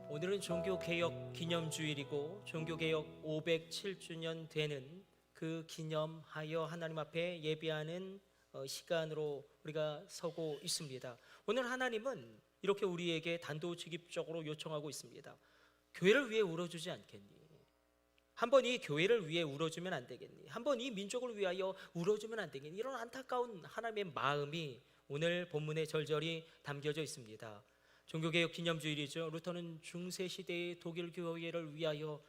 오늘은 종교개혁 기념주일이고 종교개혁 507주년 되는 그 기념하여 하나님 앞에 예배하는 시간으로 우리가 서고 있습니다. 오늘 하나님은 이렇게 우리에게 단도직입적으로 요청하고 있습니다. 교회를 위해 울어주지 않겠니? 한번 이 교회를 위해 울어주면 안 되겠니? 한번 이 민족을 위하여 울어주면 안 되겠니? 이런 안타까운 하나님의 마음이 오늘 본문에 절절히 담겨져 있습니다. 종교개혁 기념주일이죠. 루터는 중세시대의 독일 교회를 위하여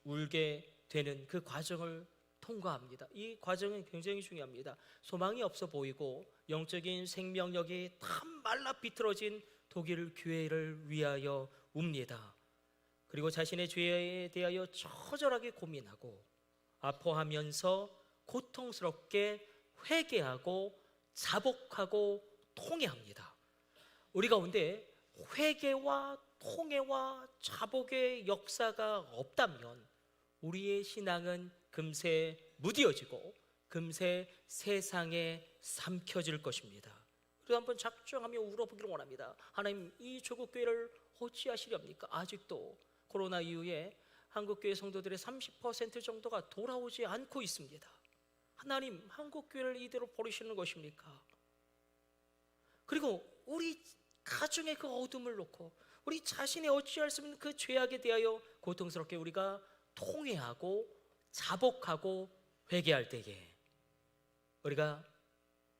울게 되는 그 과정을 통과합니다. 이 과정은 굉장히 중요합니다. 소망이 없어 보이고 영적인 생명력이 다 말라 비틀어진 독일 교회를 위하여 웁니다. 그리고 자신의 죄에 대하여 처절하게 고민하고 아파하면서 고통스럽게 회개하고 자복하고 통회합니다. 우리 가운데 회개와 통회와 자복의 역사가 없다면 우리의 신앙은 금세 무디어지고 금세 세상에 삼켜질 것입니다. 그래서 한번 작정하며 울어보기를 원합니다. 하나님, 이 조국 교회를 어찌하시렵니까? 아직도 코로나 이후에 한국교회 성도들의 30% 정도가 돌아오지 않고 있습니다. 하나님, 한국교회를 이대로 버리시는 것입니까? 그리고 우리 가정의 그 어둠을 놓고 우리 자신의 어찌할 수 없는 그 죄악에 대하여 고통스럽게 우리가 통회하고 자복하고 회개할 때에 우리가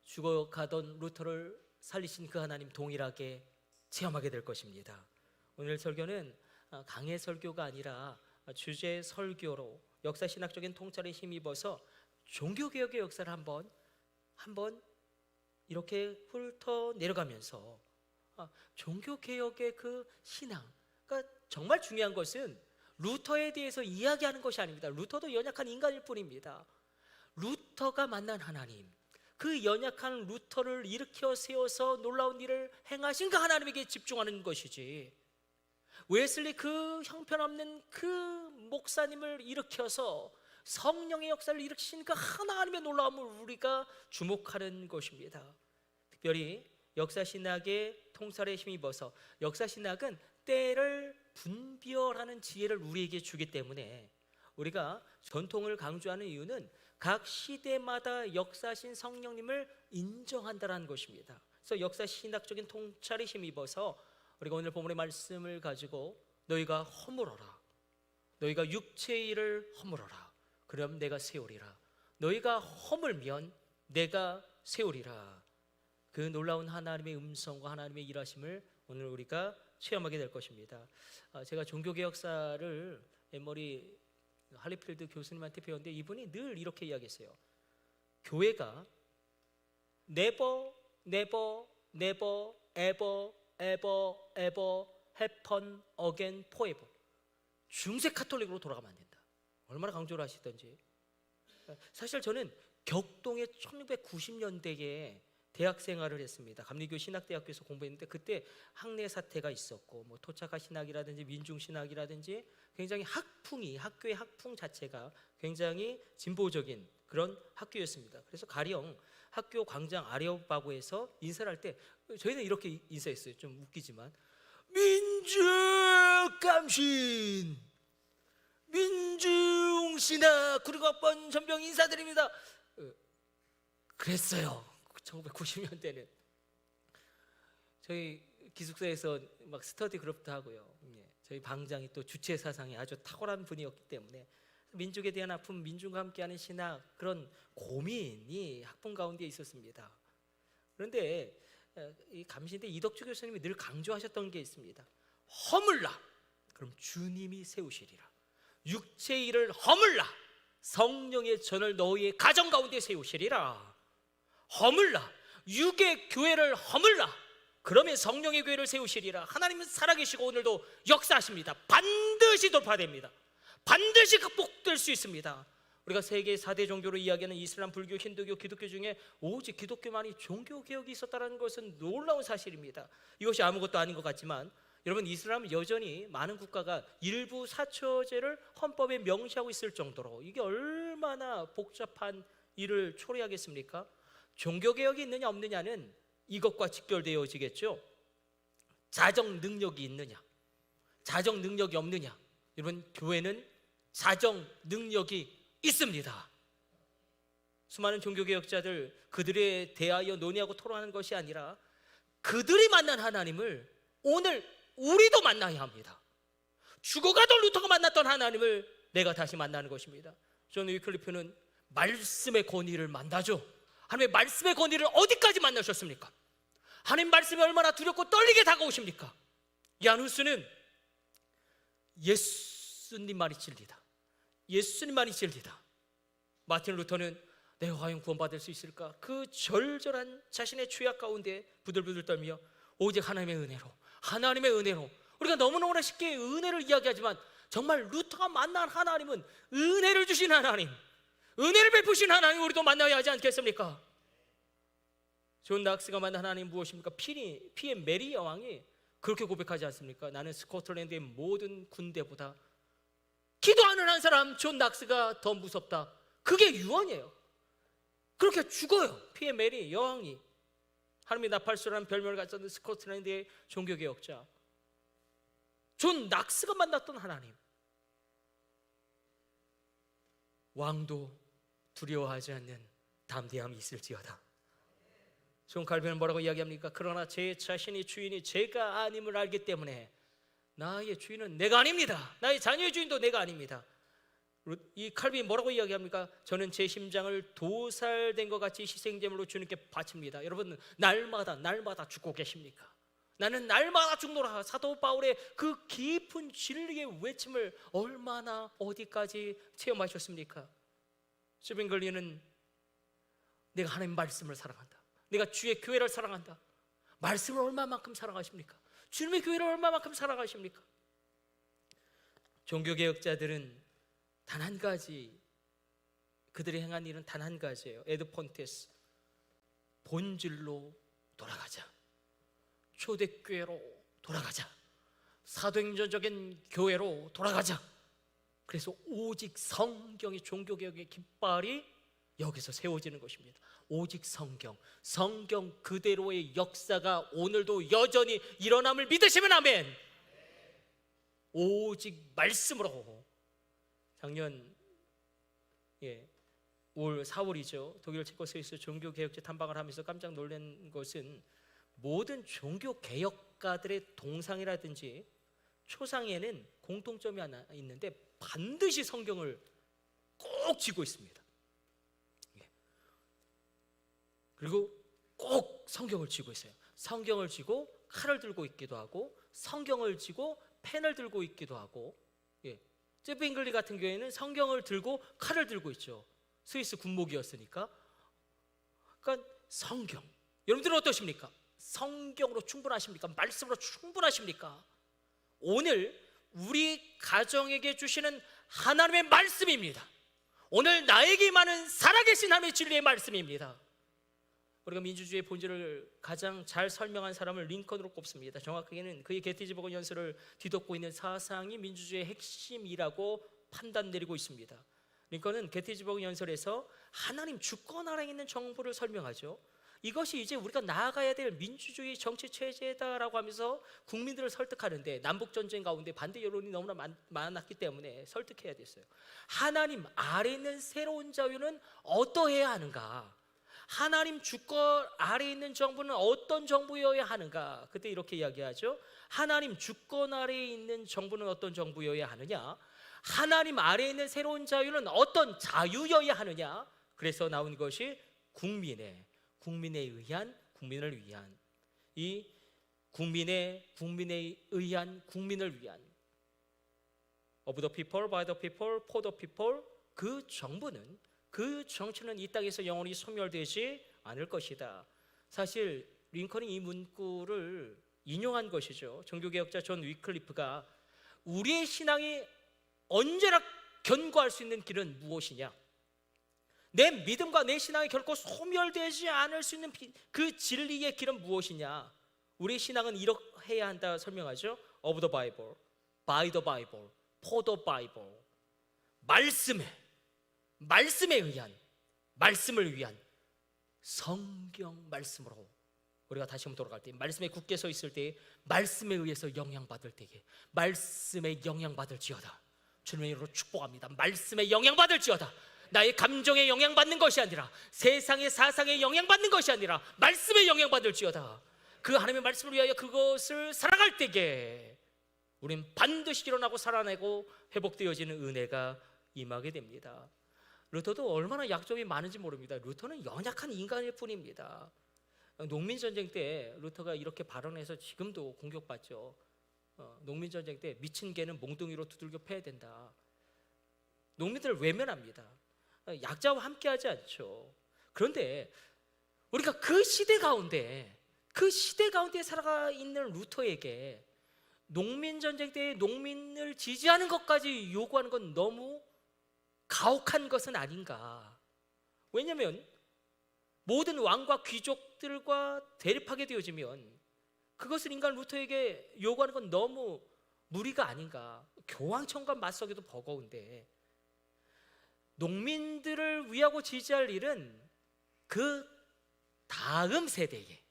죽어가던 루터를 살리신 그 하나님 동일하게 체험하게 될 것입니다. 오늘 설교는 강해 설교가 아니라 주제 설교로 역사신학적인 통찰에 힘입어서 종교개혁의 역사를 한번 이렇게 훑어 내려가면서 종교개혁의 그 신앙, 그러니까 정말 중요한 것은 루터에 대해서 이야기하는 것이 아닙니다. 루터도 연약한 인간일 뿐입니다. 루터가 만난 하나님, 그 연약한 루터를 일으켜 세워서 놀라운 일을 행하신 그 하나님에게 집중하는 것이지, 웨슬리 그 형편없는 그 목사님을 일으켜서 성령의 역사를 일으키신 그 하나님의 놀라움을 우리가 주목하는 것입니다. 특별히 역사신학의 통찰에 힘입어서 역사신학은 때를 분별하는 지혜를 우리에게 주기 때문에 우리가 전통을 강조하는 이유는 각 시대마다 역사신 성령님을 인정한다는 것입니다. 그래서 역사신학적인 통찰에 힘입어서 우리가 오늘 본문의 말씀을 가지고 너희가 허물어라, 너희가 육체의 일을 허물어라, 그럼 내가 세우리라. 너희가 허물면 내가 세우리라. 그 놀라운 하나님의 음성과 하나님의 일하심을 오늘 우리가 체험하게 될 것입니다. 제가 종교개혁사를 에머리 할리필드 교수님한테 배웠는데 이분이 늘 이렇게 이야기했어요. 교회가 never, never, never, ever, ever, ever happen again forever. 중세 카톨릭으로 돌아가면 안 된다. 얼마나 강조를 하시던지. 사실 저는 격동의 1990년대에 대학 생활을 했습니다. 감리교 신학대학교에서 공부했는데 그때 학내 사태가 있었고 뭐 토착화 신학이라든지 민중 신학이라든지 굉장히 학교의 학풍 자체가 굉장히 진보적인 그런 학교였습니다. 그래서 가령 학교 광장 아레오바고에서 인사를 할 때 저희는 이렇게 인사했어요. 좀 웃기지만 민중감신, 민중신학 구리과번 전병 인사드립니다. 그랬어요. 1990년대는 저희 기숙사에서 막 스터디 그룹도 하고요. 저희 방장이 또 주체 사상이 아주 탁월한 분이었기 때문에 민족에 대한 아픔, 민중과 함께하는 신학, 그런 고민이 학풍 가운데 있었습니다. 그런데 이 감신대 이덕주 교수님이 늘 강조하셨던 게 있습니다. 허물라, 그럼 주님이 세우시리라. 육체의 일을 허물라, 성령의 전을 너희의 가정 가운데 세우시리라. 허물라, 육의 교회를 허물라, 그러면 성령의 교회를 세우시리라. 하나님은 살아계시고 오늘도 역사하십니다. 반드시 돌파됩니다. 반드시 극복될 수 있습니다. 우리가 세계 4대 종교로 이야기하는 이슬람, 불교, 힌두교, 기독교 중에 오직 기독교만이 종교개혁이 있었다는 것은 놀라운 사실입니다. 이것이 아무것도 아닌 것 같지만 여러분, 이슬람은 여전히 많은 국가가 일부 사처제를 헌법에 명시하고 있을 정도로 이게 얼마나 복잡한 일을 초래하겠습니까? 종교개혁이 있느냐 없느냐는 이것과 직결되어지겠죠. 자정 능력이 있느냐, 자정 능력이 없느냐? 여러분, 교회는 자정 능력이 있습니다. 수많은 종교개혁자들, 그들에 대하여 논의하고 토론하는 것이 아니라 그들이 만난 하나님을 오늘 우리도 만나야 합니다. 죽어가던 루터가 만났던 하나님을 내가 다시 만나는 것입니다. 존 위클리프는 말씀의 권위를 만나죠. 하나님의 말씀의 권위를 어디까지 만나셨습니까? 하나님 말씀이 얼마나 두렵고 떨리게 다가오십니까? 얀 후스는 예수님 말이 진리다, 예수님 말이 진리다. 마틴 루터는 내가 과연 구원받을 수 있을까? 그 절절한 자신의 죄악 가운데 부들부들 떨며 오직 하나님의 은혜로, 하나님의 은혜로. 우리가 너무너무나 쉽게 은혜를 이야기하지만 정말 루터가 만난 하나님은 은혜를 주신 하나님, 은혜를 베푸신 하나님 우리도 만나야 하지 않겠습니까? 존 낙스가 만난 하나님 무엇입니까? 피의 메리 여왕이 그렇게 고백하지 않습니까? 나는 스코틀랜드의 모든 군대보다 기도하는 한 사람 존 낙스가 더 무섭다. 그게 유언이에요. 그렇게 죽어요. 피의 메리 여왕이. 하나님의 나팔수라는 별명을 가졌던 스코틀랜드의 종교개혁자 존 낙스가 만났던 하나님. 왕도 두려워하지 않는 담대함이 있을지어다. 존 칼빈은 뭐라고 이야기합니까? 그러나 제 자신이 주인이 제가 아님을 알기 때문에 나의 주인은 내가 아닙니다. 나의 자녀의 주인도 내가 아닙니다. 이 칼빈이 뭐라고 이야기합니까? 저는 제 심장을 도살된 것 같이 희생제물로 주님께 바칩니다. 여러분, 날마다 죽고 계십니까? 나는 날마다 죽노라. 사도 바울의 그 깊은 진리의 외침을 얼마나 어디까지 체험하셨습니까? 스빙글리는 내가 하나님 말씀을 사랑한다, 내가 주의 교회를 사랑한다. 말씀을 얼마만큼 사랑하십니까? 주님의 교회를 얼마만큼 사랑하십니까? 종교개혁자들은 단 한 가지, 그들이 행한 일은 단 한 가지예요. 에드 폰테스, 본질로 돌아가자, 초대교회로 돌아가자, 사도행전적인 교회로 돌아가자. 그래서 오직 성경이 종교개혁의 깃발이 여기서 세워지는 것입니다. 오직 성경 그대로의 역사가 오늘도 여전히 일어남을 믿으시면 아멘. 오직 말씀으로. 작년 올 4월이죠. 독일 체코 스위스 종교개혁자 탐방을 하면서 깜짝 놀란 것은 모든 종교개혁가들의 동상이라든지 초상에는 공통점이 하나 있는데 반드시 성경을 꼭 쥐고 있습니다. 그리고 꼭 성경을 쥐고 있어요. 성경을 쥐고 칼을 들고 있기도 하고, 성경을 쥐고 펜을 들고 있기도 하고. 제프 잉글리 같은 경우에는 성경을 들고 칼을 들고 있죠. 스위스 군목이었으니까. 그러니까 성경, 여러분들은 어떠십니까? 성경으로 충분하십니까? 말씀으로 충분하십니까? 오늘 우리 가정에게 주시는 하나님의 말씀입니다. 오늘 나에게 임하는 살아계신 하나님의 진리의 말씀입니다. 우리가 민주주의의 본질을 가장 잘 설명한 사람을 링컨으로 꼽습니다. 정확하게는 그의 게티즈버그 연설을 뒤덮고 있는 사상이 민주주의의 핵심이라고 판단 내리고 있습니다. 링컨은 게티즈버그 연설에서 하나님 주권 아래에 있는 정부를 설명하죠. 이것이 이제 우리가 나아가야 될 민주주의 정치 체제다라고 하면서 국민들을 설득하는데, 남북전쟁 가운데 반대 여론이 너무나 많았기 때문에 설득해야 됐어요. 하나님 아래에 있는 새로운 자유는 어떠해야 하는가? 하나님 주권 아래에 있는 정부는 어떤 정부여야 하는가? 그때 이렇게 이야기하죠. 하나님 주권 아래에 있는 정부는 어떤 정부여야 하느냐? 하나님 아래에 있는 새로운 자유는 어떤 자유여야 하느냐? 그래서 나온 것이 국민에 의한, 국민을 위한, 이 국민에 의한, 국민을 위한, of the people, by the people, for the people. 그 정부는, 그 정치는 이 땅에서 영원히 소멸되지 않을 것이다. 사실 링컨이 이 문구를 인용한 것이죠. 종교개혁자 존 위클리프가 우리의 신앙이 언제나 견고할 수 있는 길은 무엇이냐? 내 믿음과 내 신앙이 결코 소멸되지 않을 수 있는 그 진리의 길은 무엇이냐? 우리의 신앙은 이렇게 해야 한다 설명하죠. Of the Bible, by the Bible, for the Bible. 말씀에 의한, 말씀을 위한, 성경 말씀으로 우리가 다시 한번 돌아갈 때, 말씀에 굳게 서 있을 때, 말씀에 의해서 영향받을 때에 말씀에 영향받을지어다. 주님의 이름으로 축복합니다. 말씀에 영향받을지어다. 나의 감정에 영향받는 것이 아니라, 세상의 사상에 영향받는 것이 아니라 말씀에 영향받을지어다. 그 하나님의 말씀을 위하여 그것을 살아갈 때에 우리는 반드시 일어나고 살아내고 회복되어지는 은혜가 임하게 됩니다. 루터도 얼마나 약점이 많은지 모릅니다. 루터는 연약한 인간일 뿐입니다. 농민전쟁 때 루터가 이렇게 발언해서 지금도 공격받죠. 농민전쟁 때 미친 개는 몽둥이로 두들겨 패야 된다. 농민들을 외면합니다. 약자와 함께하지 않죠. 그런데 우리가 그 시대 가운데 살아가 있는 루터에게 농민전쟁 때 농민을 지지하는 것까지 요구하는 건 너무 가혹한 것은 아닌가. 왜냐하면 모든 왕과 귀족들과 대립하게 되어지면 그것을 인간 루터에게 요구하는 건 너무 무리가 아닌가. 교황청과 맞서기도 버거운데, 농민들을 위하고 지지할 일은 그 다음 세대에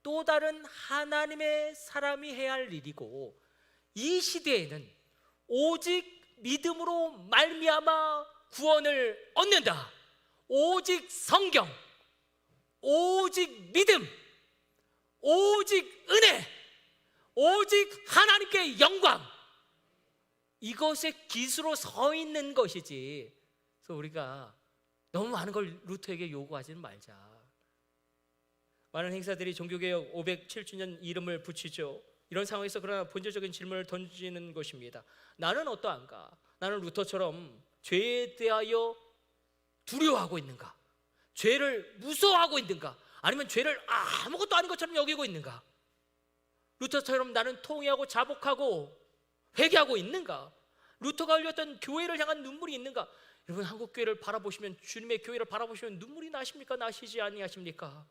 또 다른 하나님의 사람이 해야 할 일이고, 이 시대에는 오직 믿음으로 말미암아 구원을 얻는다. 오직 성경, 오직 믿음, 오직 은혜, 오직 하나님께 영광, 이것의 기수로 서 있는 것이지. 그래서 우리가 너무 많은 걸 루터에게 요구하지는 말자. 많은 행사들이 종교개혁 507주년 이름을 붙이죠. 이런 상황에서 그러나 본질적인 질문을 던지는 것입니다. 나는 어떠한가? 나는 루터처럼 죄에 대하여 두려워하고 있는가? 죄를 무서워하고 있는가? 아니면 죄를 아무것도 아닌 것처럼 여기고 있는가? 루터처럼 나는 통회하고 자복하고 회개하고 있는가? 루터가 흘렸던 교회를 향한 눈물이 있는가? 여러분, 한국 교회를 바라보시면, 주님의 교회를 바라보시면 눈물이 나십니까? 나시지 아니하십니까?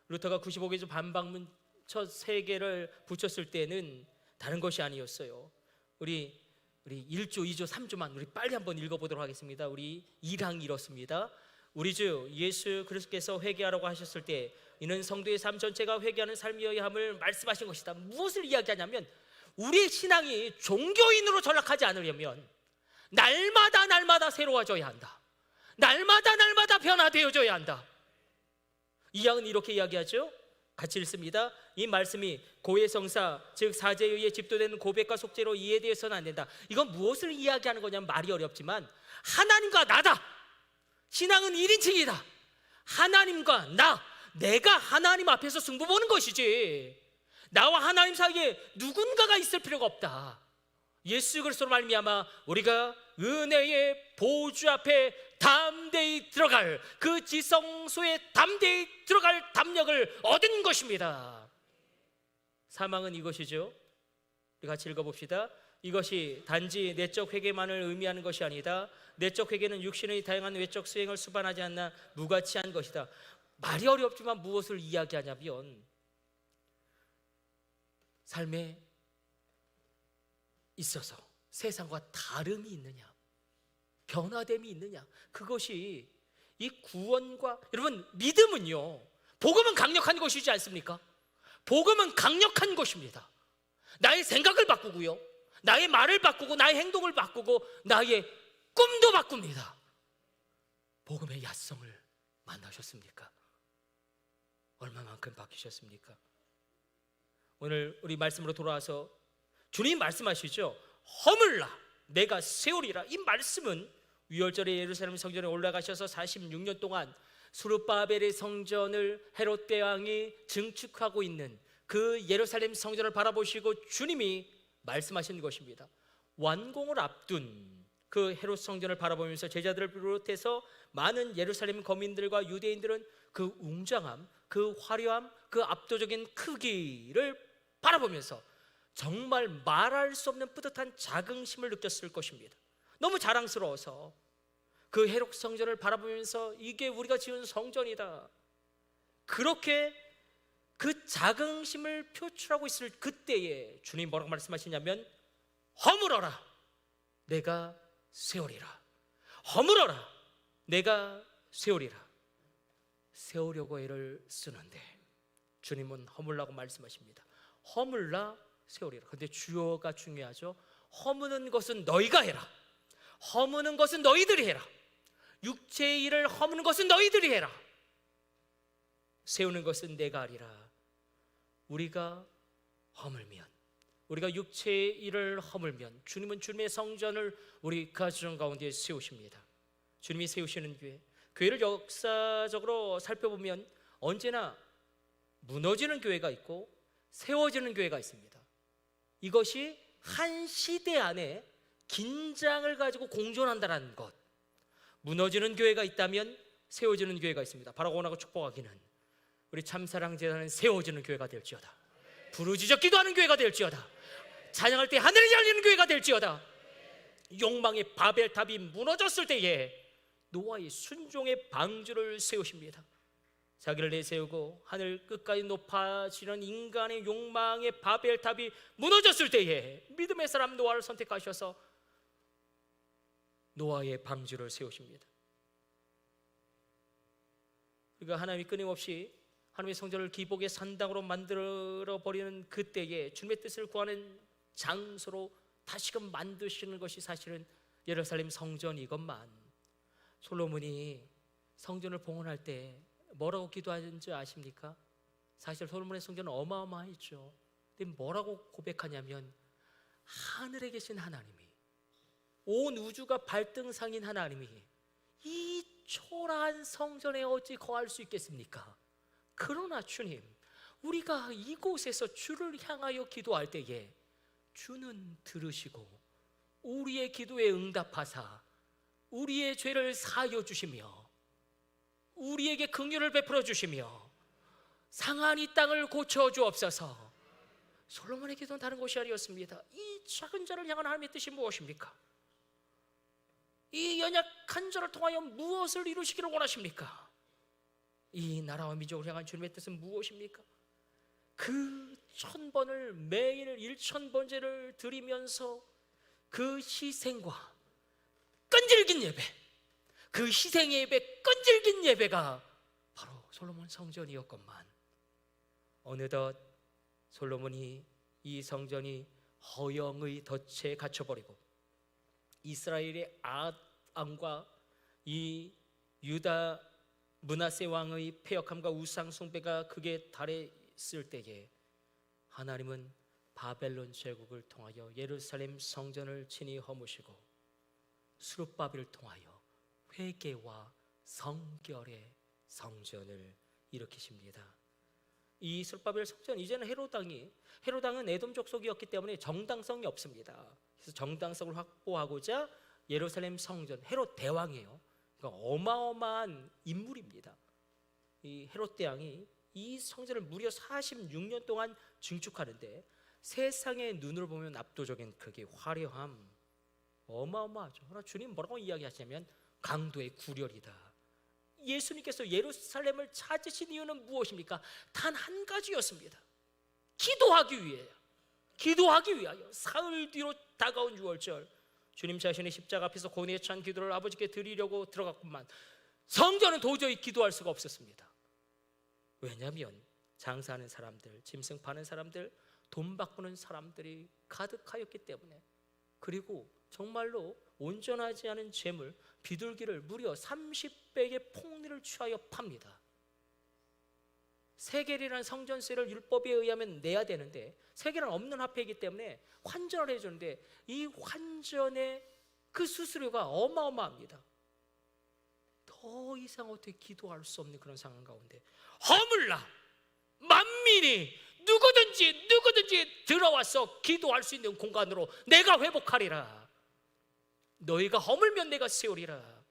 루터가 95개 반박문 첫 3개를 붙였을 때는 다른 것이 아니었어요. 우리 1조, 2조, 3조만 우리 빨리 한번 읽어보도록 하겠습니다. 우리 1항 이렇습니다. 우리 주 예수 그리스도께서 회개하라고 하셨을 때 이는 성도의 삶 전체가 회개하는 삶이어야 함을 말씀하신 것이다. 무엇을 이야기하냐면, 우리의 신앙이 종교인으로 전락하지 않으려면 날마다 새로워져야 한다. 날마다 변화되어져야 한다. 이 항은 이렇게 이야기하죠. 같이 읽습니다. 이 말씀이 고해성사, 즉 사제에 의해 집도되는 고백과 속죄로 이해되어서는 안 된다. 이건 무엇을 이야기하는 거냐면 말이 어렵지만, 하나님과 나다. 신앙은 1인칭이다. 하나님과 내가 하나님 앞에서 승부 보는 것이지, 나와 하나님 사이에 누군가가 있을 필요가 없다. 예수 그리스도로 말미암아 우리가 은혜의 보좌 앞에 담대히 들어갈, 그 지성소에 담대히 들어갈 담력을 얻은 것입니다. 사망은 이것이죠. 우리 같이 읽어봅시다. 이것이 단지 내적 회개만을 의미하는 것이 아니다. 내적 회개는 육신의 다양한 외적 수행을 수반하지 않나 무가치한 것이다. 말이 어렵지만 무엇을 이야기하냐면, 삶에 있어서 세상과 다름이 있느냐, 변화됨이 있느냐, 그것이 이 구원과, 여러분, 믿음은요, 복음은 강력한 것이지 않습니까? 복음은 강력한 것입니다. 나의 생각을 바꾸고요, 나의 말을 바꾸고, 나의 행동을 바꾸고, 나의 꿈도 바꿉니다. 복음의 야성을 만나셨습니까? 얼마만큼 바뀌셨습니까? 오늘 우리 말씀으로 돌아와서 주님 말씀하시죠. 허물라 내가 세우리라. 이 말씀은 유월절에 예루살렘 성전에 올라가셔서 46년 동안 수르바벨의 성전을 헤롯 대왕이 증축하고 있는 그 예루살렘 성전을 바라보시고 주님이 말씀하신 것입니다. 완공을 앞둔 그 헤롯 성전을 바라보면서 제자들을 비롯해서 많은 예루살렘 거민들과 유대인들은 그 웅장함, 그 화려함, 그 압도적인 크기를 바라보면서 정말 말할 수 없는 뿌듯한 자긍심을 느꼈을 것입니다. 너무 자랑스러워서 그 헤롯 성전을 바라보면서 이게 우리가 지은 성전이다, 그렇게 그 자긍심을 표출하고 있을 그때에 주님 뭐라고 말씀하시냐면, 허물어라 내가 세우리라. 허물어라 내가 세우리라. 세우려고 애를 쓰는데 주님은 허물라고 말씀하십니다. 허물라 세우리라. 근데 주어가 중요하죠. 허무는 것은 너희가 해라. 허무는 것은 너희들이 해라. 육체의 일을 허무는 것은 너희들이 해라. 세우는 것은 내가 하리라. 우리가 허물면, 우리가 육체의 일을 허물면 주님은 주님의 성전을 우리 가정 가운데 세우십니다. 주님이 세우시는 교회, 교회를 역사적으로 살펴보면 언제나 무너지는 교회가 있고 세워지는 교회가 있습니다. 이것이 한 시대 안에 긴장을 가지고 공존한다는 것. 무너지는 교회가 있다면 세워지는 교회가 있습니다. 바라고 원하고 축복하기는 우리 참사랑제단은 세워지는 교회가 될지어다. 부르짖어 기도하는 교회가 될지어다. 찬양할 때 하늘이 열리는 교회가 될지어다. 욕망의 바벨탑이 무너졌을 때에 노아의 순종의 방주를 세우십니다. 자기를 내세우고 하늘 끝까지 높아지는 인간의 욕망의 바벨탑이 무너졌을 때에 믿음의 사람 노아를 선택하셔서 노아의 방주를 세우십니다. 그러니까 하나님이 끊임없이 하나님의 성전을 기복의 산당으로 만들어 버리는 그때에 주님의 뜻을 구하는 장소로 다시금 만드시는 것이 사실은 예루살렘 성전이건만, 솔로몬이 성전을 봉헌할 때 뭐라고 기도하는지 아십니까? 사실 솔로몬의 성전은 어마어마했죠. 근데 뭐라고 고백하냐면, 하늘에 계신 하나님이, 온 우주가 발등상인 하나님이 이 초라한 성전에 어찌 거할 수 있겠습니까? 그러나 주님, 우리가 이곳에서 주를 향하여 기도할 때에 주는 들으시고 우리의 기도에 응답하사 우리의 죄를 사하여 주시며 우리에게 긍휼을 베풀어 주시며 상한 이 땅을 고쳐 주옵소서. 솔로몬의 기도는 다른 것이 아니었습니다. 이 작은 자를 향한 하나님의 뜻이 무엇입니까? 이 연약한 자를 통하여 무엇을 이루시기를 원하십니까? 이 나라와 민족을 향한 주님의 뜻은 무엇입니까? 그 1000번을 매일 1000번제를 드리면서 그 희생과 끈질긴 예배, 그 희생의 예배, 끈질긴 예배가 바로 솔로몬 성전이었건만, 어느덧 솔로몬이 이 성전이 허영의 덫에 갇혀버리고 이스라엘의 왕과 이 유다 므낫세 왕의 패역함과 우상 숭배가 극에 달했을 때에 하나님은 바벨론 제국을 통하여 예루살렘 성전을 친히 허무시고 스룹바벨을 통하여 회개와 성결의 성전을 일으키십니다. 이 스룹바벨 성전, 이제는 헤롯당은 에돔 족속이었기 때문에 정당성이 없습니다. 그래서 정당성을 확보하고자 예루살렘 성전, 헤롯 대왕이에요. 그러니까 어마어마한 인물입니다. 이 헤롯 대왕이 이 성전을 무려 46년 동안 증축하는데 세상의 눈으로 보면 압도적인 크기, 화려함, 어마어마하죠. 그러나 주님 뭐라고 이야기하시냐면 강도의 구렬이다. 예수님께서 예루살렘을 찾으신 이유는 무엇입니까? 단 한 가지였습니다. 기도하기 위하여 사흘 뒤로 다가온 유월절, 주님 자신의 십자가 앞에서 고뇌에 찬 기도를 아버지께 드리려고 들어갔구만. 성전은 도저히 기도할 수가 없었습니다. 왜냐하면 장사하는 사람들, 짐승 파는 사람들, 돈 바꾸는 사람들이 가득하였기 때문에, 그리고 정말로 온전하지 않은 재물, 비둘기를 무려 30배의 폭리를 취하여 팝니다. 세겔이라는 성전세를 율법에 의하면 내야 되는데 세겔은 없는 화폐이기 때문에 환전을 해주는데 이 환전의 그 수수료가 어마어마합니다. 더 이상 어떻게 기도할 수 없는 그런 상황 가운데 허물라 만민이 누구든지 들어와서 기도할 수 있는 공간으로 내가 회복하리라. 너희가 허물면 내가 세우리라.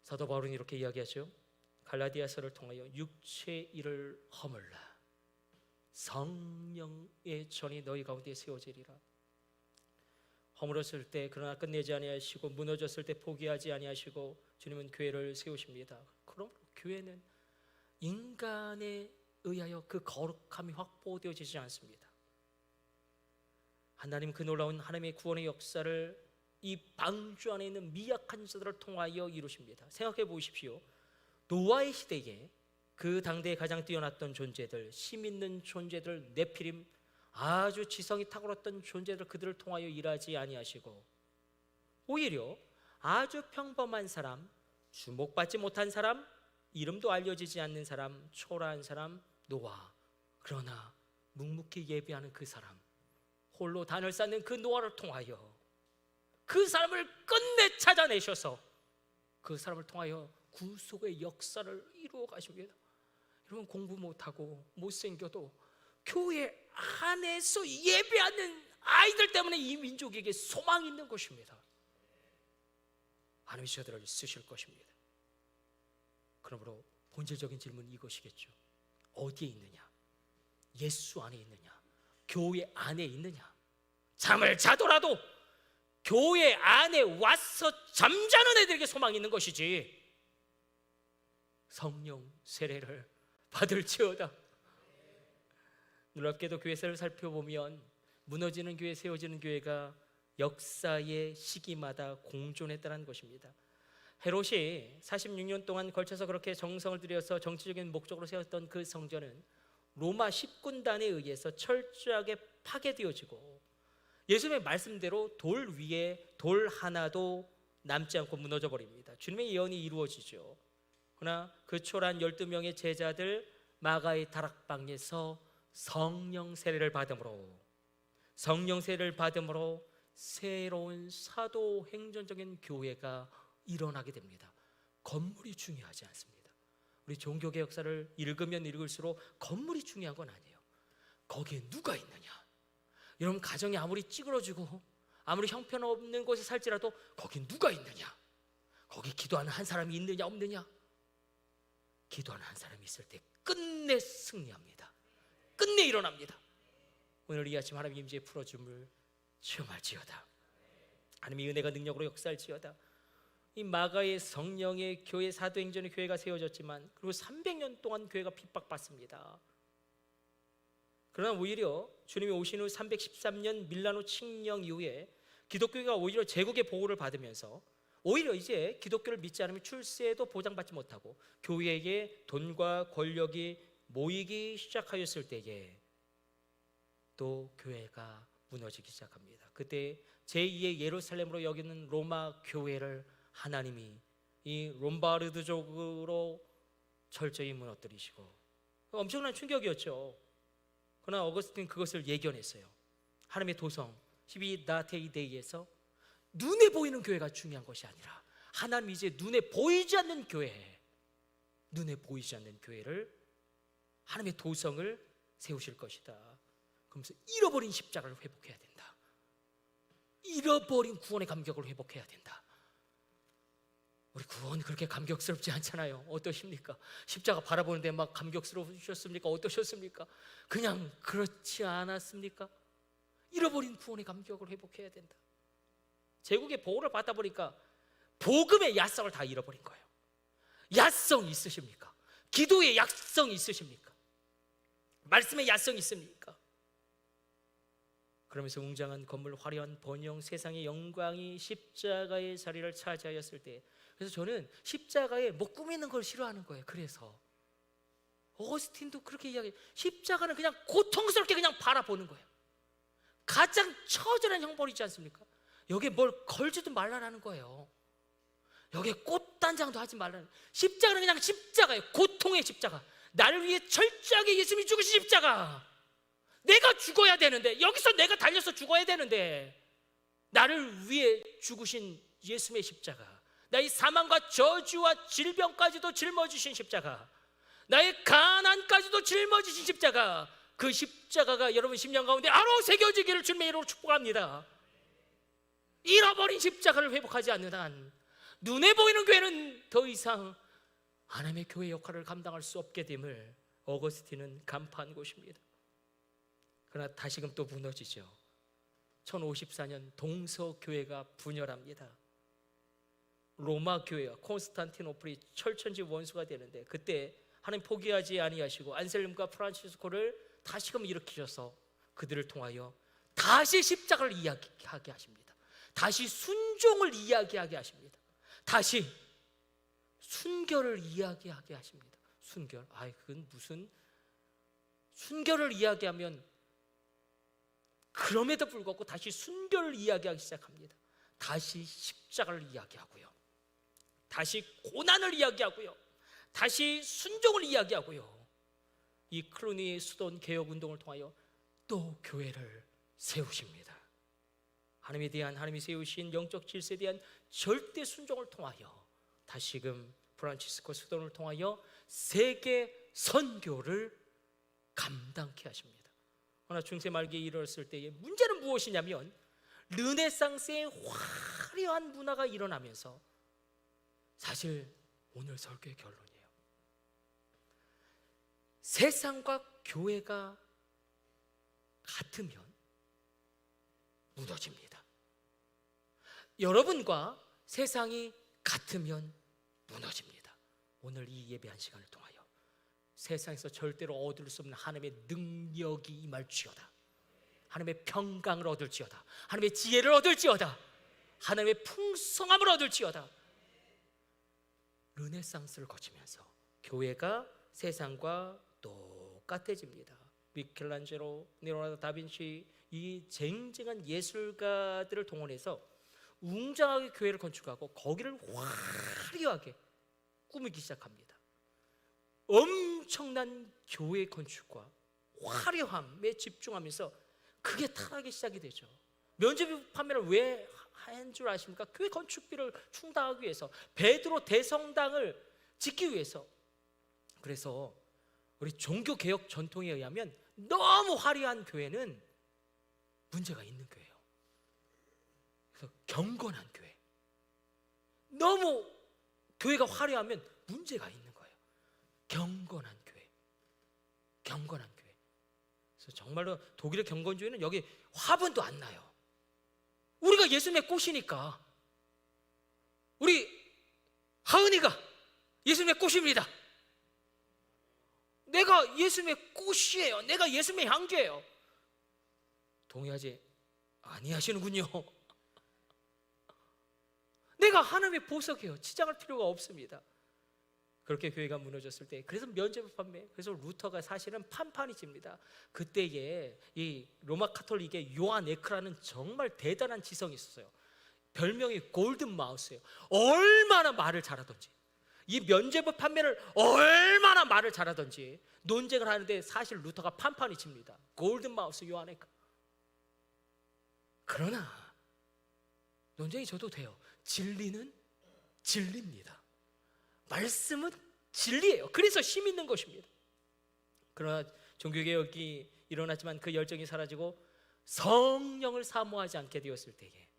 사도 바울은 이렇게 이야기하죠. 갈라디아서를 통하여 육체의 일을 허물라. 성령의 전이 너희 가운데 세워지리라. 허물었을 때 그러나 끝내지 아니하시고 무너졌을 때 포기하지 아니하시고 주님은 교회를 세우십니다. 그럼 교회는 인간에 의하여 그 거룩함이 확보되어지지 않습니다. 하나님 그 놀라운 하나님의 구원의 역사를 이 방주 안에 있는 미약한 자들을 통하여 이루십니다. 생각해 보십시오. 노아의 시대에 그 당대에 가장 뛰어났던 존재들, 힘 있는 존재들, 네피림, 아주 지성이 탁월했던 존재들, 그들을 통하여 일하지 아니하시고 오히려 아주 평범한 사람, 주목받지 못한 사람, 이름도 알려지지 않는 사람, 초라한 사람 노아, 그러나 묵묵히 예배하는 그 사람, 홀로 단을 쌓는 그 노아를 통하여 그 사람을 끝내 찾아내셔서 그 사람을 통하여 구속의 역사를 이루어 가십니다. 여러분, 공부 못하고 못생겨도 교회 안에서 예배하는 아이들 때문에 이 민족에게 소망이 있는 것입니다. 하나님이 저들을 쓰실 것입니다. 그러므로 본질적인 질문은 이것이겠죠. 어디에 있느냐? 예수 안에 있느냐? 교회 안에 있느냐? 잠을 자더라도 교회 안에 와서 잠자는 애들에게 소망이 있는 것이지, 성령 세례를 받을지어다. 놀랍게도 교회사를 살펴보면 무너지는 교회, 세워지는 교회가 역사의 시기마다 공존했다는 것입니다. 헤롯이 46년 동안 걸쳐서 그렇게 정성을 들여서 정치적인 목적으로 세웠던 그 성전은 로마 십군단에 의해서 철저하게 파괴되어지고 예수님의 말씀대로 돌 위에 돌 하나도 남지 않고 무너져 버립니다. 주님의 예언이 이루어지죠. 그러나 그 초라한 12명의 제자들 마가의 다락방에서 성령 세례를 받음으로 새로운 사도 행전적인 교회가 일어나게 됩니다. 건물이 중요하지 않습니다. 우리 종교개 역사를 읽으면 읽을수록 건물이 중요한 건 아니에요. 거기에 누가 있느냐. 여러분, 가정이 아무리 찌그러지고 아무리 형편없는 곳에 살지라도 거기 누가 있느냐, 거기 기도하는 한 사람이 있느냐 없느냐. 기도하는 한 사람이 있을 때 끝내 승리합니다. 끝내 일어납니다. 오늘 이 아침 하나님 임재의 풀어줌을 체험할지어다. 하나님의 은혜가 능력으로 역사할지어다. 이 마가의 성령의 교회, 사도행전의 교회가 세워졌지만 그리고 300년 동안 교회가 핍박받습니다. 그러나 오히려 주님이 오신 후 313년 밀라노 칙령 이후에 기독교가 오히려 제국의 보호를 받으면서 오히려 이제 기독교를 믿지 않으면 출세도 보장받지 못하고 교회에게 돈과 권력이 모이기 시작하였을 때에 또 교회가 무너지기 시작합니다. 그때 제2의 예루살렘으로 여기는 로마 교회를 하나님이 이 롬바르드족으로 철저히 무너뜨리시고 엄청난 충격이었죠. 그러나 어거스틴 그것을 예견했어요. 하나님의 도성 12나테이데이에서 눈에 보이는 교회가 중요한 것이 아니라 하나님이 이제 눈에 보이지 않는 교회를 하나님의 도성을 세우실 것이다. 그러면서 잃어버린 십자가를 회복해야 된다. 잃어버린 구원의 감격을 회복해야 된다. 우리 구원 그렇게 감격스럽지 않잖아요. 어떠십니까? 십자가 바라보는데 막 감격스러우셨습니까? 어떠셨습니까? 그냥 그렇지 않았습니까? 잃어버린 구원의 감격을 회복해야 된다. 제국의 보호를 받다 보니까 복음의 야성을 다 잃어버린 거예요. 야성 있으십니까? 기도의 야성 있으십니까? 말씀의 야성 있습니까? 그러면서 웅장한 건물, 화려한 번영, 세상의 영광이 십자가의 자리를 차지하였을 때, 그래서 저는 십자가에 뭐 꾸미는 걸 싫어하는 거예요. 그래서 어거스틴도 그렇게 이야기해요. 십자가는 그냥 고통스럽게 그냥 바라보는 거예요. 가장 처절한 형벌이지 않습니까? 여기에 뭘 걸지도 말라라는 거예요. 여기에 꽃단장도 하지 말라는. 십자가는 그냥 십자가예요. 고통의 십자가. 나를 위해 철저하게 예수님이 죽으신 십자가. 내가 죽어야 되는데, 여기서 내가 달려서 죽어야 되는데, 나를 위해 죽으신 예수님의 십자가, 나의 사망과 저주와 질병까지도 짊어지신 십자가, 나의 가난까지도 짊어지신 십자가, 그 십자가가 여러분 심령 가운데 바로 새겨지기를 주님의 이름으로 축복합니다. 잃어버린 십자가를 회복하지 않는 한 눈에 보이는 교회는 더 이상 하나님의 교회 역할을 감당할 수 없게 됨을 어거스틴은 간파한 것입니다. 그러나 다시금 또 무너지죠. 1054년 동서교회가 분열합니다. 로마 교회와 콘스탄티노플이 철천지 원수가 되는데, 그때 하나님 포기하지 아니하시고 안셀름과 프란치스코를 다시금 일으키셔서 그들을 통하여 다시 십자가를 이야기하게 하십니다. 다시 순종을 이야기하게 하십니다. 다시 순결을 이야기하게 하십니다. 순결. 그건 무슨 순결을 이야기하면 그럼에도 불구하고 다시 순결을 이야기하기 시작합니다. 다시 십자가를 이야기하고요. 다시 고난을 이야기하고요. 다시 순종을 이야기하고요. 이 클루니의 수돈 개혁 운동을 통하여 또 교회를 세우십니다. 하나님이 세우신 영적 질서에 대한 절대 순종을 통하여 다시금 프란치스코 수돈을 통하여 세계 선교를 감당케 하십니다. 그러나 중세 말기에 이르렀을 때의 문제는 무엇이냐면 르네상스의 화려한 문화가 일어나면서 사실 오늘 설교의 결론이에요. 세상과 교회가 같으면 무너집니다. 여러분과 세상이 같으면 무너집니다. 오늘 이 예배한 시간을 통하여 세상에서 절대로 얻을 수 없는 하나님의 능력이 임할지어다. 하나님의 평강을 얻을지어다. 하나님의 지혜를 얻을지어다. 하나님의 풍성함을 얻을지어다. 르네상스를 거치면서 교회가 세상과 똑같아집니다. 미켈란젤로, 레오나르도 다빈치, 이 쟁쟁한 예술가들을 동원해서 웅장하게 교회를 건축하고 거기를 화려하게 꾸미기 시작합니다. 엄청난 교회 건축과 화려함에 집중하면서 그게 타락이 시작이 되죠. 면접 판매를 왜 한 줄 아십니까? 교회 건축비를 충당하기 위해서, 베드로 대성당을 짓기 위해서. 그래서 우리 종교개혁 전통에 의하면 너무 화려한 교회는 문제가 있는 교회예요. 그래서 경건한 교회, 너무 교회가 화려하면 문제가 있는 거예요. 경건한 교회, 경건한 교회. 그래서 정말로 독일의 경건주의는 여기 화분도 안 나요. 우리가 예수님의 꽃이니까, 우리 하은이가 예수님의 꽃입니다. 내가 예수님의 꽃이에요. 내가 예수님의 향기예요. 동의하지 아니하시는군요. 내가 하나님의 보석이에요. 치장할 필요가 없습니다. 그렇게 교회가 무너졌을 때, 그래서 면죄부 판매, 그래서 루터가 사실은 판판이 칩니다. 그때에 이 로마 카톨릭의 요한 에크라는 정말 대단한 지성이 있었어요. 별명이 골든 마우스예요. 얼마나 말을 잘하던지, 이 면죄부 판매를 얼마나 말을 잘하던지 논쟁을 하는데 사실 루터가 판판이 칩니다. 골든 마우스 요한 에크라. 그러나 논쟁이 저도 돼요. 진리는 진리입니다. 말씀은 진리예요. 그래서 힘 있는 것입니다. 그러나 종교개혁이 일어났지만 그 열정이 사라지고 성령을 사모하지 않게 되었을 때에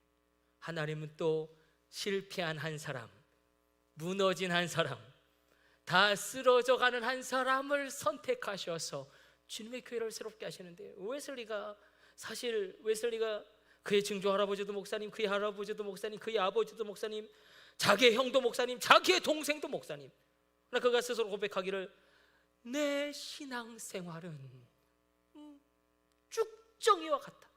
하나님은 또 실패한 한 사람, 무너진 한 사람, 다 쓰러져가는 한 사람을 선택하셔서 주님의 교회를 새롭게 하시는데, 웨슬리가 그의 증조 할아버지도 목사님, 그의 할아버지도 목사님, 그의 아버지도 목사님, 자기의 형도 목사님, 자기의 동생도 목사님. 그러나 그가 스스로 고백하기를, 내 신앙생활은 쭉정이와 같다.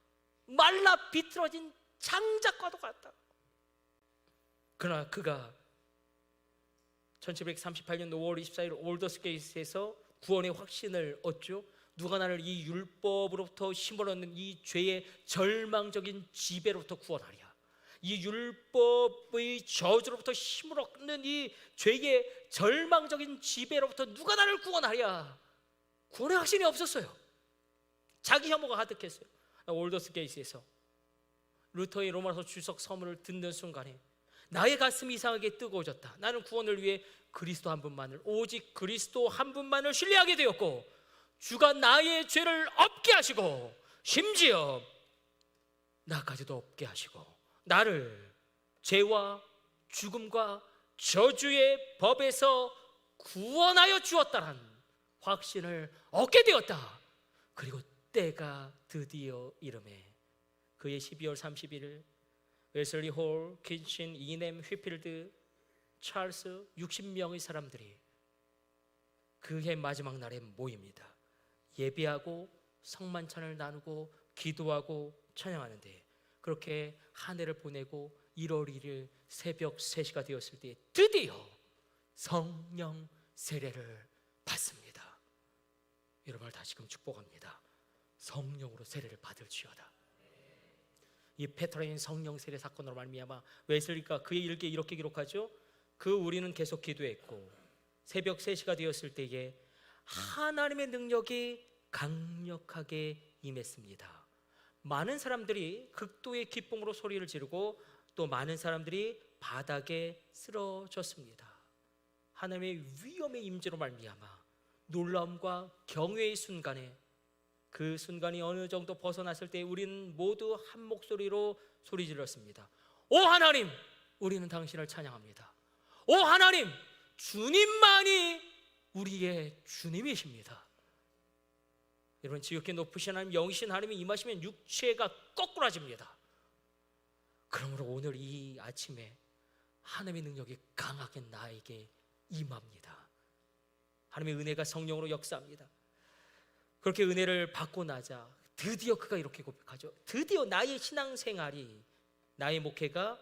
말라 비틀어진 장작과도 같다. 그러나 그가 1738년 5월 24일 올더스게이트에서 구원의 확신을 얻죠. 누가 나를 이 율법으로부터 힘을 얻는 이 죄의 절망적인 지배로부터 구원하랴. 이 율법의 저주로부터 힘을 얻는 이 죄의 절망적인 지배로부터 누가 나를 구원하랴. 구원의 확신이 없었어요. 자기 혐오가 가득했어요. 올더스게이트에서 루터의 로마서 주석 서문을 듣는 순간에 나의 가슴이 이상하게 뜨거워졌다. 나는 구원을 위해 그리스도 한 분만을, 오직 그리스도 한 분만을 신뢰하게 되었고, 주가 나의 죄를 없게 하시고 심지어 나까지도 없게 하시고 나를 죄와 죽음과 저주의 법에서 구원하여 주었다는 확신을 얻게 되었다. 그리고 때가 드디어 이름에 그의 12월 31일 웨슬리 홀, 킨신, 이넴, 휘필드, 찰스 60명의 사람들이 그해 마지막 날에 모입니다. 예배하고 성만찬을 나누고 기도하고 찬양하는데, 그렇게 한 해를 보내고 1월 1일 새벽 3시가 되었을 때 드디어 성령 세례를 받습니다. 여러분을 다시금 축복합니다. 성령으로 세례를 받을지어다. 이 페트라인 성령 세례 사건으로 말미암아 웨슬리가 그의 일기에 이렇게 기록하죠. 우리는 계속 기도했고 새벽 3시가 되었을 때에 하나님의 능력이 강력하게 임했습니다. 많은 사람들이 극도의 기쁨으로 소리를 지르고 또 많은 사람들이 바닥에 쓰러졌습니다. 하나님의 위엄의 임재로 말미암아 놀라움과 경외의 순간에, 그 순간이 어느 정도 벗어났을 때 우리는 모두 한 목소리로 소리 질렀습니다. 오 하나님, 우리는 당신을 찬양합니다. 오 하나님, 주님만이 우리의 주님이십니다. 여러분, 지극히 높으신 하나님, 영이신 하나님이 임하시면 육체가 거꾸라집니다. 그러므로 오늘 이 아침에 하나님의 능력이 강하게 나에게 임합니다. 하나님의 은혜가 성령으로 역사합니다. 그렇게 은혜를 받고 나자 드디어 그가 이렇게 고백하죠. 드디어 나의 신앙생활이, 나의 목회가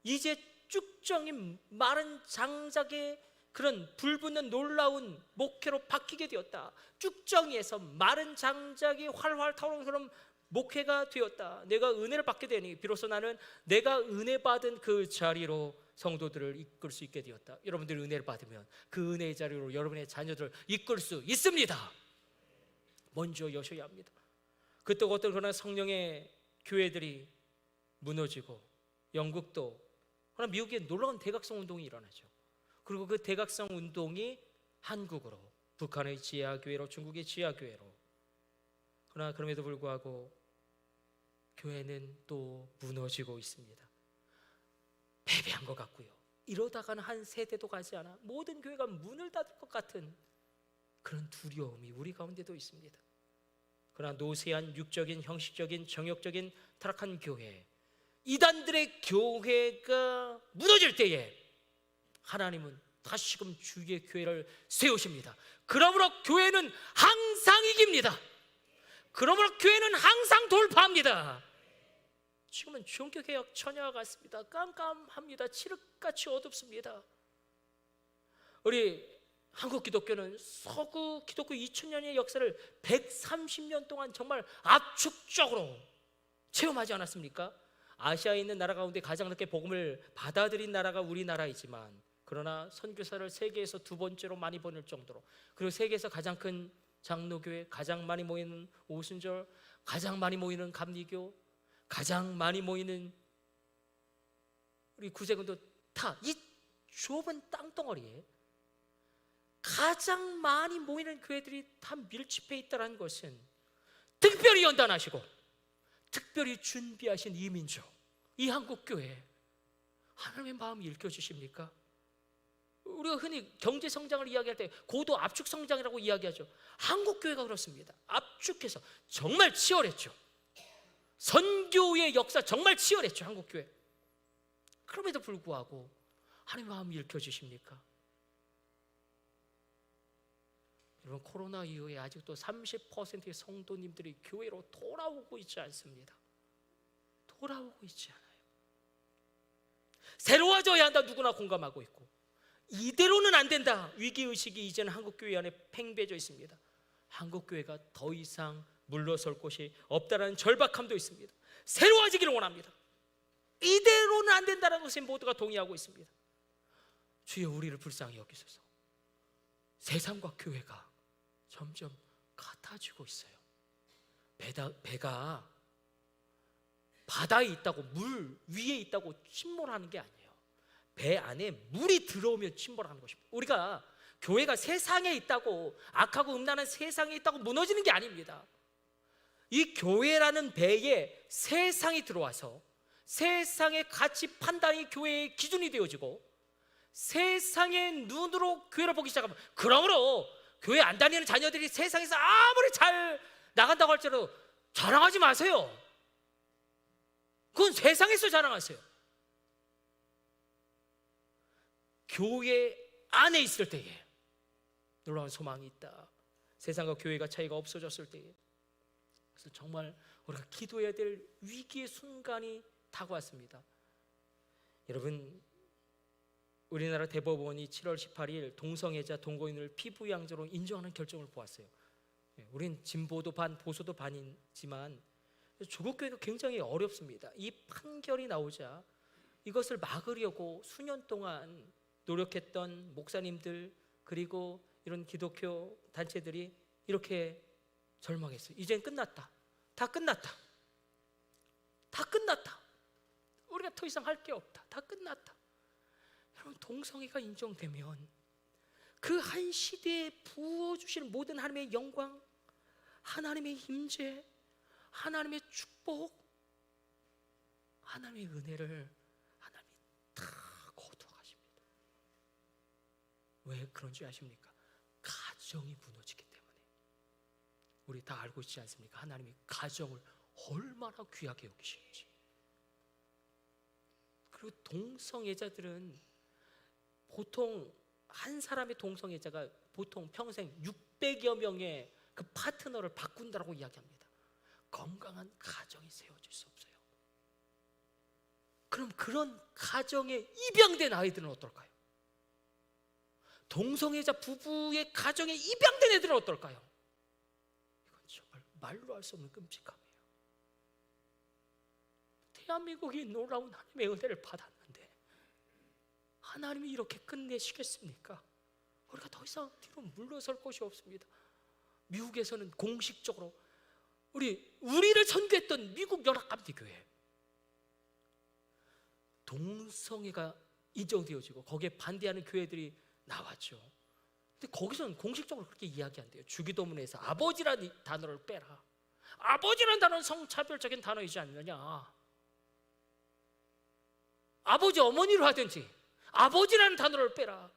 이제 쭉정이 마른 장작의 그런 불붙는 놀라운 목회로 바뀌게 되었다. 쭉정이에서 마른 장작이 활활 타오르는 그런 목회가 되었다. 내가 은혜를 받게 되니 비로소 나는 내가 은혜 받은 그 자리로 성도들을 이끌 수 있게 되었다. 여러분들이 은혜를 받으면 그 은혜의 자리로 여러분의 자녀들을 이끌 수 있습니다. 먼저 여셔야 합니다. 그때 어떤 그런 성령의 교회들이 무너지고 영국도, 그러나 미국에 놀라운 대각성 운동이 일어나죠. 그리고 그 대각성 운동이 한국으로, 북한의 지하교회로, 중국의 지하교회로. 그러나 그럼에도 불구하고 교회는 또 무너지고 있습니다. 패배한 것 같고요. 이러다가는 한 세대도 가지 않아 모든 교회가 문을 닫을 것 같은 그런 두려움이 우리 가운데도 있습니다. 그러나 노쇠한 육적인, 형식적인, 정욕적인 타락한 교회, 이단들의 교회가 무너질 때에 하나님은 다시금 주의 교회를 세우십니다. 그러므로 교회는 항상 이깁니다. 그러므로 교회는 항상 돌파합니다. 지금은 종교개혁 처녀와 같습니다. 깜깜합니다. 칠흑같이 어둡습니다. 우리 한국 기독교는 서구 기독교 2000년의 역사를 130년 동안 정말 압축적으로 체험하지 않았습니까? 아시아에 있는 나라 가운데 가장 늦게 복음을 받아들인 나라가 우리나라이지만, 그러나 선교사를 세계에서 2번째로 많이 보낼 정도로, 그리고 세계에서 가장 큰 장로교회, 가장 많이 모이는 오순절, 가장 많이 모이는 감리교, 가장 많이 모이는 우리 구세군도 다 이 좁은 땅덩어리에 가장 많이 모이는 교회들이 다 밀집해 있다는 것은 특별히 연단하시고 특별히 준비하신 이 민족, 이 한국교회, 하나님의 마음이 읽혀주십니까? 우리가 흔히 경제 성장을 이야기할 때 고도 압축 성장이라고 이야기하죠. 한국교회가 그렇습니다. 압축해서 정말 치열했죠. 선교의 역사 정말 치열했죠, 한국교회. 그럼에도 불구하고 하나님의 마음이 읽혀주십니까? 여러분, 코로나 이후에 아직도 30%의 성도님들이 교회로 돌아오고 있지 않습니다. 돌아오고 있지 않아요. 새로워져야 한다, 누구나 공감하고 있고, 이대로는 안 된다, 위기의식이 이제는 한국교회 안에 팽배해져 있습니다. 한국교회가 더 이상 물러설 곳이 없다는 절박함도 있습니다. 새로워지기를 원합니다. 이대로는 안 된다는 것에 모두가 동의하고 있습니다. 주여, 우리를 불쌍히 여기소서. 세상과 교회가 점점 같아지고 있어요. 배가 바다에 있다고, 물 위에 있다고 침몰하는 게 아니에요. 배 안에 물이 들어오면 침몰하는 것입니다. 우리가 교회가 세상에 있다고, 악하고 음란한 세상에 있다고 무너지는 게 아닙니다. 이 교회라는 배에 세상이 들어와서 세상의 가치 판단이 교회의 기준이 되어지고 세상의 눈으로 교회를 보기 시작하면, 그러므로 교회 안 다니는 자녀들이 세상에서 아무리 잘 나간다고 할지라도 자랑하지 마세요. 그건 세상에서 자랑하세요. 교회 안에 있을 때에 놀라운 소망이 있다. 세상과 교회가 차이가 없어졌을 때에 그래서 정말 우리가 기도해야 될 위기의 순간이 다가왔습니다. 여러분, 우리나라 대법원이 7월 18일 동성애자 동거인을 피부양자로 인정하는 결정을 보았어요. 우린 진보도 반 보수도 반이지만 조국 교회가 굉장히 어렵습니다. 이 판결이 나오자 이것을 막으려고 수년 동안 노력했던 목사님들 그리고 이런 기독교 단체들이 이렇게 절망했어요. 이젠 끝났다. 다 끝났다. 다 끝났다. 우리가 더 이상 할 게 없다. 다 끝났다. 여러분, 동성애가 인정되면 그 한 시대에 부어주시는 모든 하나님의 영광, 하나님의 임재, 하나님의 축복, 하나님의 은혜를 하나님이 다 거두어 가십니다. 왜 그런 줄 아십니까? 가정이 무너지기 때문에. 우리 다 알고 있지 않습니까? 하나님이 가정을 얼마나 귀하게 여기시는지. 그리고 동성애자들은 보통 한 사람의 동성애자가 보통 평생 600여 명의 그 파트너를 바꾼다라고 이야기합니다. 건강한 가정이 세워질 수 없어요. 그럼 그런 가정에 입양된 아이들은 어떨까요? 동성애자 부부의 가정에 입양된 애들은 어떨까요? 이건 정말 말로 할 수 없는 끔찍함이에요. 대한민국이 놀라운 하나님의 은혜를 받았는데 하나님이 이렇게 끝내시겠습니까? 우리가 더 이상 뒤로 물러설 것이 없습니다. 미국에서는 공식적으로 우리를 선교했던 미국 연합감리교회 동성애가 인정되어지고 거기에 반대하는 교회들이 나왔죠. 근데 거기서는 공식적으로 그렇게 이야기한대요. 주기도문에서 아버지라는 단어를 빼라. 아버지라는 단어는 성차별적인 단어이지 않느냐. 아버지 어머니로 하든지 아버지라는 단어를 빼라.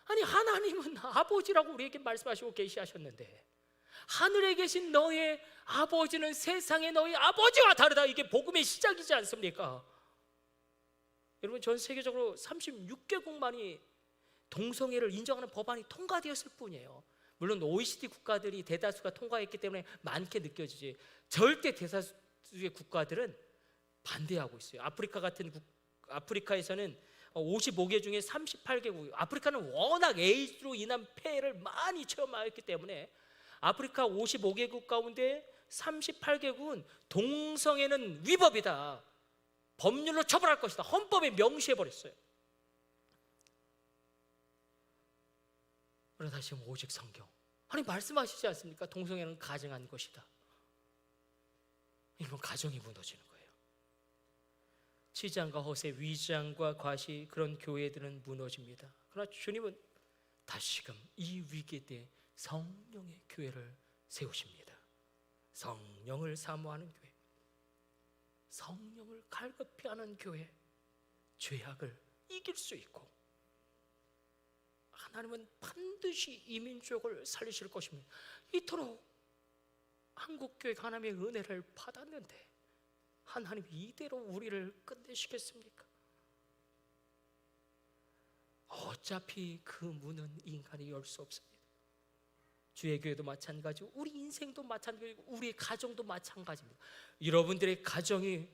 아니, 하나님은 아버지라고 우리에게 말씀하시고 계시하셨는데 하늘에 계신 너의 아버지는 세상의 너의 아버지와 다르다. 이게 복음의 시작이지 않습니까? 여러분, 전 세계적으로 36개국만이 동성애를 인정하는 법안이 통과되었을 뿐이에요. 물론 OECD 국가들이 대다수가 통과했기 때문에 많게 느껴지지 절대 대다수의 국가들은 반대하고 있어요. 아프리카에서는 55개 중에 38개국, 아프리카는 워낙 에이즈로 인한 폐해를 많이 체험하였기 때문에 아프리카 55개국 가운데 38개국은 동성애는 위법이다, 법률로 처벌할 것이다, 헌법에 명시해버렸어요. 그러나 다시 오직 성경, 아니 말씀하시지 않습니까? 동성애는 가증한 것이다. 이건 가정이 무너지는 거예요. 치장과 허세, 위장과 과시, 그런 교회들은 무너집니다. 그러나 주님은 다시금 이 위기 때 성령의 교회를 세우십니다. 성령을 사모하는 교회, 성령을 갈급히 하는 교회, 죄악을 이길 수 있고 하나님은 반드시 이 민족을 살리실 것입니다. 이토록 한국교회가 하나님의 은혜를 받았는데 하나님이 이대로 우리를 끝내시겠습니까? 어차피 그 문은 인간이 열 수 없습니다. 주의 교회도 마찬가지고 우리 인생도 마찬가지고 우리의 가정도 마찬가지입니다. 여러분들의 가정이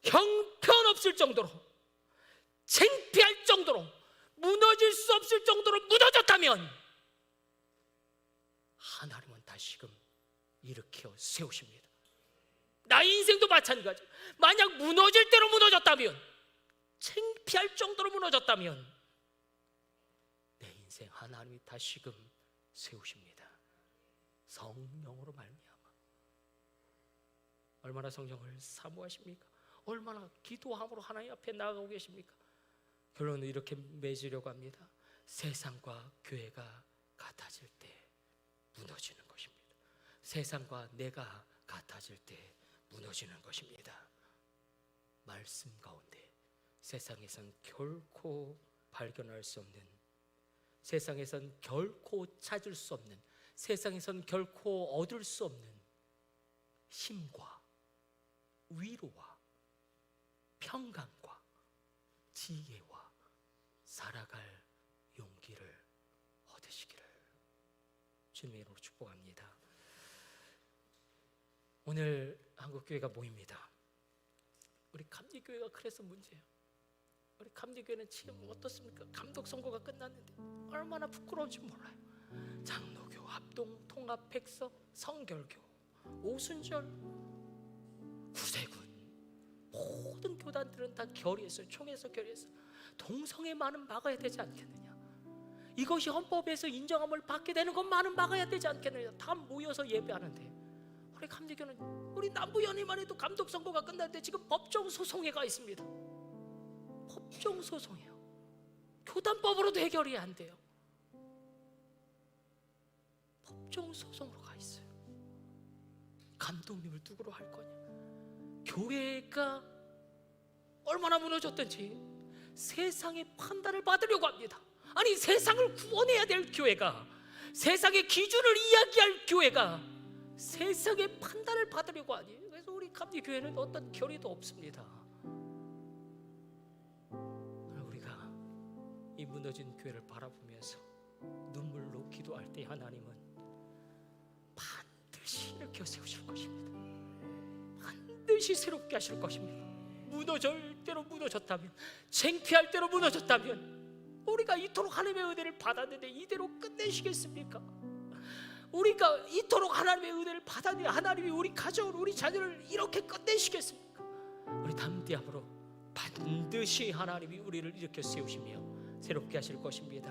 형편없을 정도로, 창피할 정도로, 무너질 수 없을 정도로 무너졌다면 하나님은 다시금 일으켜 세우십니다. 나의 인생도 마찬가지. 만약 무너질 대로 무너졌다면, 창피할 정도로 무너졌다면 내 인생 하나님이 다시금 세우십니다. 성령으로 말미암아. 얼마나 성령을 사모하십니까? 얼마나 기도함으로 하나님 앞에 나아가고 계십니까? 결론은 이렇게 맺으려고 합니다. 세상과 교회가 같아질 때 무너지는 것입니다. 세상과 내가 같아질 때 무너지는 것입니다. 말씀 가운데 세상에선 결코 발견할 수 없는, 세상에선 결코 찾을 수 없는, 세상에선 결코 얻을 수 없는 힘과 위로와 평강과 지혜와 살아갈 용기를 얻으시기를 주님의 이름으로 축복합니다. 오늘 한국교회가 모입니다. 우리 감리교회가 그래서 문제예요. 우리 감리교회는 지금 어떻습니까? 감독 선거가 끝났는데 얼마나 부끄러운지 몰라요. 장로교, 합동, 통합, 백서, 성결교, 오순절, 구세군 모든 교단들은 다 결의했어요. 총회에서 결의했어요. 동성애만은 막아야 되지 않겠느냐. 이것이 헌법에서 인정함을 받게 되는 것만은 막아야 되지 않겠느냐. 다 모여서 예배하는데 우리 감리교는 우리 남부연회만 해도 감독 선거가 끝났는데 지금 법정 소송에 가 있습니다. 법정 소송이에요. 교단법으로도 해결이 안 돼요. 법정 소송으로 가 있어요. 감독님을 누구로 할 거냐. 교회가 얼마나 무너졌든지 세상의 판단을 받으려고 합니다. 아니, 세상을 구원해야 될 교회가, 세상의 기준을 이야기할 교회가 세상의 판단을 받으려고 하니, 그래서 우리 감리교회는 어떤 결의도 없습니다. 우리가 이 무너진 교회를 바라보면서 눈물로 기도할 때 하나님은 반드시 일으켜 세우실 것입니다. 반드시 새롭게 하실 것입니다. 무너질 대로 무너졌다면, 창피할 대로 무너졌다면 우리가 이토록 하나님의 은혜를 받았는데 이대로 끝내시겠습니까? 우리가 이토록 하나님의 은혜를 받았는데 하나님이 우리 가정을, 우리 자녀를 이렇게 끝내시겠습니까? 우리 담대함으로 반드시 하나님이 우리를 일으켜 세우시며 새롭게 하실 것입니다.